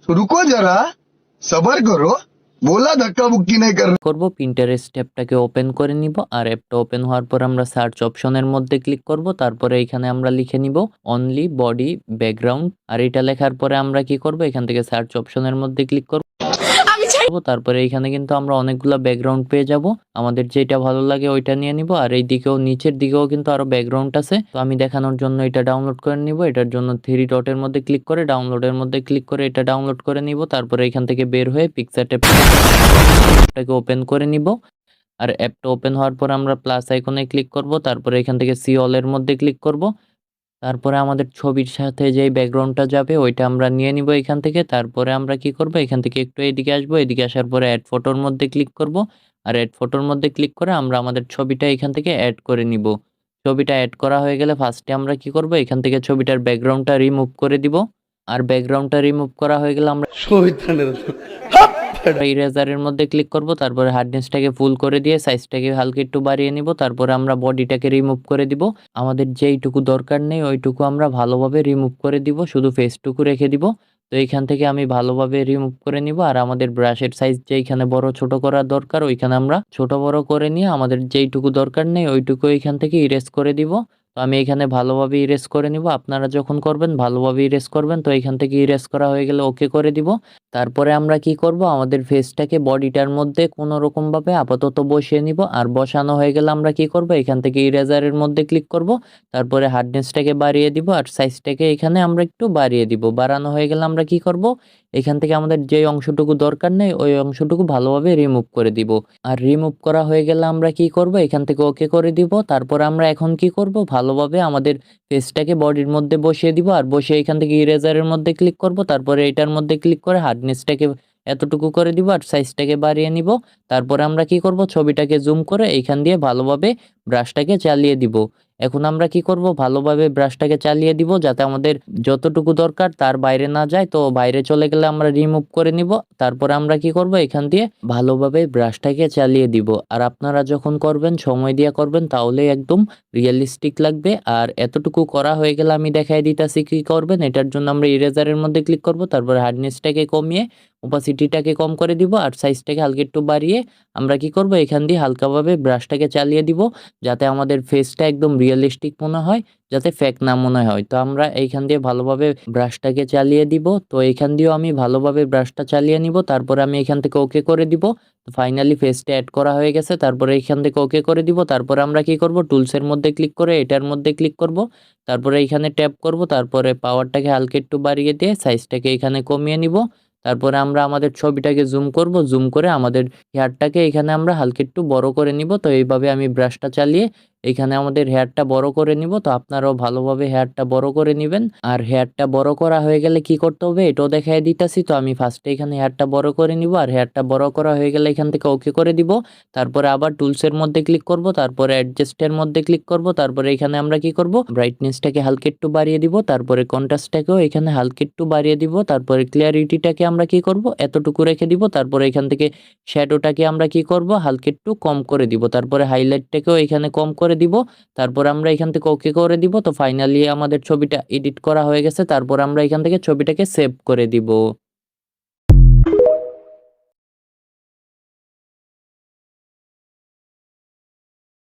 तो रुको जरा, सबर करो, बोला धक्का मुक्की नहीं कर। করব পিন্টারেস্ট অ্যাপটাকে ওপেন করে নিব আর অ্যাপটা ওপেন হওয়ার পর আমরা সার্চ অপশনের মধ্যে ক্লিক করব তারপরে এখানে আমরা লিখে নিব অনলি বডি ব্যাকগ্রাউন্ড আর এটা লেখার পরে আমরা কি করব এখান থেকে সার্চ অপশনের মধ্যে ক্লিক করব তারপরে এখানে কিন্তু আমরা অনেকগুলো ব্যাকগ্রাউন্ড পেয়ে যাব আমাদের যেটা ভালো লাগে ওইটা নিয়ে নিব আর এই দিকেও নিচের দিকেও কিন্তু আরো ব্যাকগ্রাউন্ড আছে তো আমি দেখানোর জন্য এটা ডাউনলোড করে নিব এটার জন্য 3 ডটের মধ্যে ক্লিক করে ডাউনলোডের মধ্যে ক্লিক করে এটা ডাউনলোড করে নিব তারপরে এখান থেকে বের হয়ে পিকচার ট্যাবটাকে ওপেন করে নিব আর অ্যাপটা ওপেন হওয়ার পর আমরা প্লাস আইকনে ক্লিক করব তারপরে এখান থেকে সি অল এর মধ্যে ক্লিক করব তারপরে আমাদের ছবির সাথে যেই ব্যাকগ্রাউন্ডটা যাবে ওইটা আমরা নিয়ে নিব এখান থেকে তারপরে আমরা কি করব এখান থেকে একটু এদিকে আসবো এদিকে আসার পরে অ্যাড ফটোর মধ্যে ক্লিক করব আর অ্যাড ফটোর মধ্যে ক্লিক করে আমরা আমাদের ছবিটা এখান থেকে অ্যাড করে নিব ছবিটা অ্যাড করা হয়ে গেলে ফার্স্টে আমরা কি করব এখান থেকে ছবিটার ব্যাকগ্রাউন্ডটা রিমুভ করে দিব আর ব্যাকগ্রাউন্ডটা রিমুভ করা হয়ে গেলে আমরা ইরেজারের মধ্যে ক্লিক করব তারপরে হার্ডনেসটাকে ফুল করে দিয়ে সাইজটাকে হালকা একটু বাড়িয়ে নিব তারপরে আমরা বডিটাকে রিমুভ করে দিব আমাদের যেইটুকু দরকার নেই ওইটুকু আমরা ভালোভাবে রিমুভ করে দিব শুধু ফেসটুকু রেখে দিব তো এইখান থেকে আমি ভালোভাবে রিমুভ করে নিব আর আমাদের ব্রাশের সাইজ যেইখানে বড় ছোট করা দরকার ওইখানে আমরা ছোট বড় করে নিয়ে আমাদের যেইটুকু দরকার নেই ওইটুকু এইখান থেকে ইরেজ করে দিব তো আমি এখানে ভালোভাবে ইরেজ করে নিব আপনারা যখন করবেন ভালোভাবে ইরেজ করবেন তো এখান থেকে ইরেজ করা হয়ে গেলে ওকে করে দিব তারপরে আমরা কি করব আমাদের ফেসটাকে বডিটার মধ্যে কোনো রকম ভাবে আপাতত বসিয়ে নিব আর বসানো হয়ে গেলে আমরা কি করব এখান থেকে ইরেজারের মধ্যে ক্লিক করব তারপরে হার্ডনেসটাকে বাড়িয়ে দিব আর সাইজটাকে এখানে আমরা একটু বাড়িয়ে দিব বাড়ানো হয়ে গেলে আমরা কি করব এখান থেকে আমাদের যে অংশটুকু দরকার নেই ওই অংশটুকু ভালোভাবে রিমুভ করে দিব আর রিমুভ করা হয়ে গেলে আমরা কি করব এখান থেকে ওকে করে দিব তারপর আমরা এখন কি করব ভালোভাবে আমাদের ফেসটাকে বডির মধ্যে বসিয়ে দিব আর বসে এখান থেকে ইরেজারের মধ্যে ক্লিক করব তারপরে এটার মধ্যে ক্লিক করে হার্ডনেসটাকে এতটুকু করে দিব আর সাইজটাকে বাড়িয়ে নিব তারপরে আমরা কি করব ছবিটাকে জুম করে এইখান দিয়ে ভালোভাবে ব্রাশটাকে চালিয়ে দিব এখন আমরা কি করব ভালোভাবে ব্রাশটাকে চালিয়ে দিব যাতে আমাদের যতটুকু দরকার তার বাইরে না যায় তো বাইরে চলে গেলে আমরা রিমুভ করে নিব তারপরে আমরা কি করব এখান দিয়ে ভালোভাবে ব্রাশটাকে চালিয়ে দিব আর আপনারা যখন করবেন সময় দিয়ে করবেন তাহলে একদম রিয়েলিস্টিক লাগবে আর এতটুকু করা হয়ে গেলে আমি দেখাই দিতেছি কি করবেন এটার জন্য আমরা ইরেজারের মধ্যে ক্লিক করব তারপর হার্ডনেসটাকে কমিয়ে ওপাসিটিটাকে কম করে দিব আর সাইজটাকে হালকা একটু বাড়িয়ে আমরা কি করব এখান দিয়ে হালকাভাবে ব্রাশটাকে চালিয়ে দিব যাতে আমাদের ফেসটা একদম রিয়েলিস্টিক মনে হয় যাতে ফেক না মনে হয় তো আমরা এইখান দিয়ে ভালোভাবে ব্রাশটাকে চালিয়ে দিব তো এইখান দিয়েও আমি ভালোভাবে ব্রাশটা চালিয়ে নিব তারপরে আমি এখান থেকে ওকে করে দিব তো ফাইনালি ফেসটা অ্যাড করা হয়ে গেছে তারপরে এইখান থেকে ওকে করে দিব তারপরে আমরা কি করব টুলসের মধ্যে ক্লিক করে এটার মধ্যে ক্লিক করব তারপরে এইখানে ট্যাপ করব তারপরে পাওয়ারটাকে হালকা একটু বাড়িয়ে দিয়ে সাইজটাকে এখানে কমিয়ে নিব তারপরে আমরা আমাদের ছবিটাকে জুম করব জুম করে আমাদের হেয়ারটাকে এখানে আমরা হালকা একটু বড় করে নিব তো এইভাবে আমি ব্রাশটা চালিয়ে এখানে আমাদের হেয়ারটা বড় করে নিব তো আপনারাও ভালোভাবে হেয়ারটা বড় করে নেবেন আর হেয়ারটা বড় করা হয়ে গেলে কি করতে হবে এটাও দেখাই দিতেছি তো আমি ফার্স্টে এখানে হেয়ারটা বড় করে নিব আর হেয়ারটা বড় করা হয়ে গেলে এখান থেকে ওকে করে দিব তারপরে আবার টুলসের মধ্যে ক্লিক করব তারপরে অ্যাডজাস্টের মধ্যে ক্লিক করব তারপরে এখানে আমরা কি করব ব্রাইটনেসটাকে হালকা একটু বাড়িয়ে দিব তারপরে কন্ট্রাস্টটাকেও এখানে হালকা একটু বাড়িয়ে দিব তারপরে ক্লিয়ারিটিটাকে আমরা কি করব এতটুকু রেখে দিব তারপরে এখান থেকে শ্যাডোটাকে আমরা কি করব হালকা একটু কম করে দিব তারপরে হাইলাইটটাকেও এখানে কম করে দিব তারপর আমরা এখান থেকে ওকে করে দিব তো ফাইনালি আমাদের ছবিটা এডিট করা হয়ে গেছে তারপর আমরা এখান থেকে ছবিটাকে সেভ করে দিব।